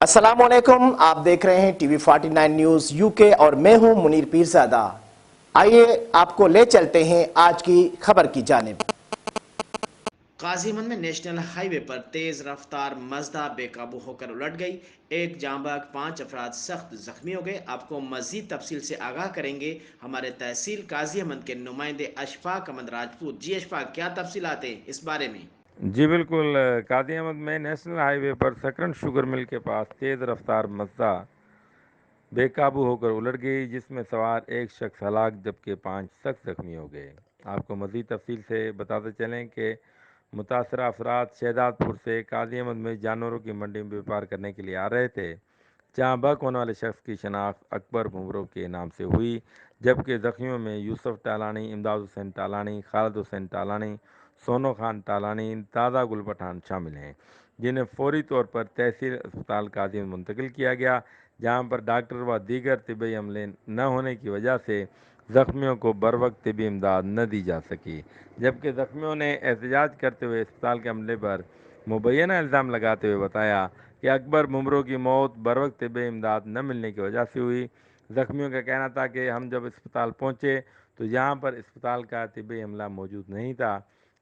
अस्सलाम वालेकुम। आप देख रहे हैं टीवी 49 न्यूज यूके और मैं हूं मुनीर पीरजादा। आइए आपको ले चलते हैं आज की खबर की जानिब। काजीमंद में नेशनल हाईवे पर तेज रफ्तार मजदा बेकाबू होकर उलट गई। एक जांबाग 5 अफराद सख्त जख्मी हो गए। आपको मजीद तफसील से आगाह करेंगे हमारे तहसील काजीमंद के नुमाइंदे अशफाक अहमद राजपूत। जी अशफाक, क्या तफसीलात हैं इस बारे में? जी बिल्कुल। कादी अहमद में नेशनल हाईवे पर सकरन शुगर मिल के पास तेज़ रफ्तार मज़दा बेकाबू होकर उलट गई, जिसमें सवार एक शख्स हलाक जबकि 5 शख्स जख्मी हो गए। आपको मज़ीद तफसील से बताते चलें कि मुतासरा अफराद शहदादपुर से कादी अहमद में जानवरों की मंडी में व्यापार करने के लिए आ रहे थे, जहाँ बक होने वाले शख्स की शनाख्त अकबर भुमरो के नाम से हुई, जबकि जख्मियों में यूसुफ टालानी, इमदाद हुसैन टालानी, खालिद हुसैन टालानी, सोनो खान टालानी, दादा गुल पठान शामिल हैं, जिन्हें फौरी तौर पर तहसील अस्पताल कादी में मुंतकिल किया गया, जहाँ पर डॉक्टर व दीगर तिब्बी अमले न होने की वजह से ज़ख्मियों को बर वक्त तिब्बी इमदाद न दी जा सकी। जबकि ज़ख्मियों ने एहतजाज करते हुए अस्पताल के अमले पर मुबैना इल्ज़ाम लगाते हुए बताया कि अकबर मुमरो की मौत बर वक्त तिब्बी इमदाद न मिलने की वजह से हुई। ज़ख्मियों का कहना था कि हम जब अस्पताल पहुँचे तो यहाँ पर अस्पताल का तिब्बी अमला मौजूद नहीं था,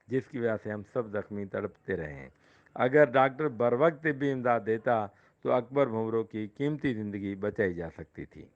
जिसकी वजह से हम सब ज़ख्मी तड़पते रहे। अगर डॉक्टर बर वक्त तिब्बी इमदाद देता तो अकबर भुमरो की कीमती ज़िंदगी बचाई जा सकती थी।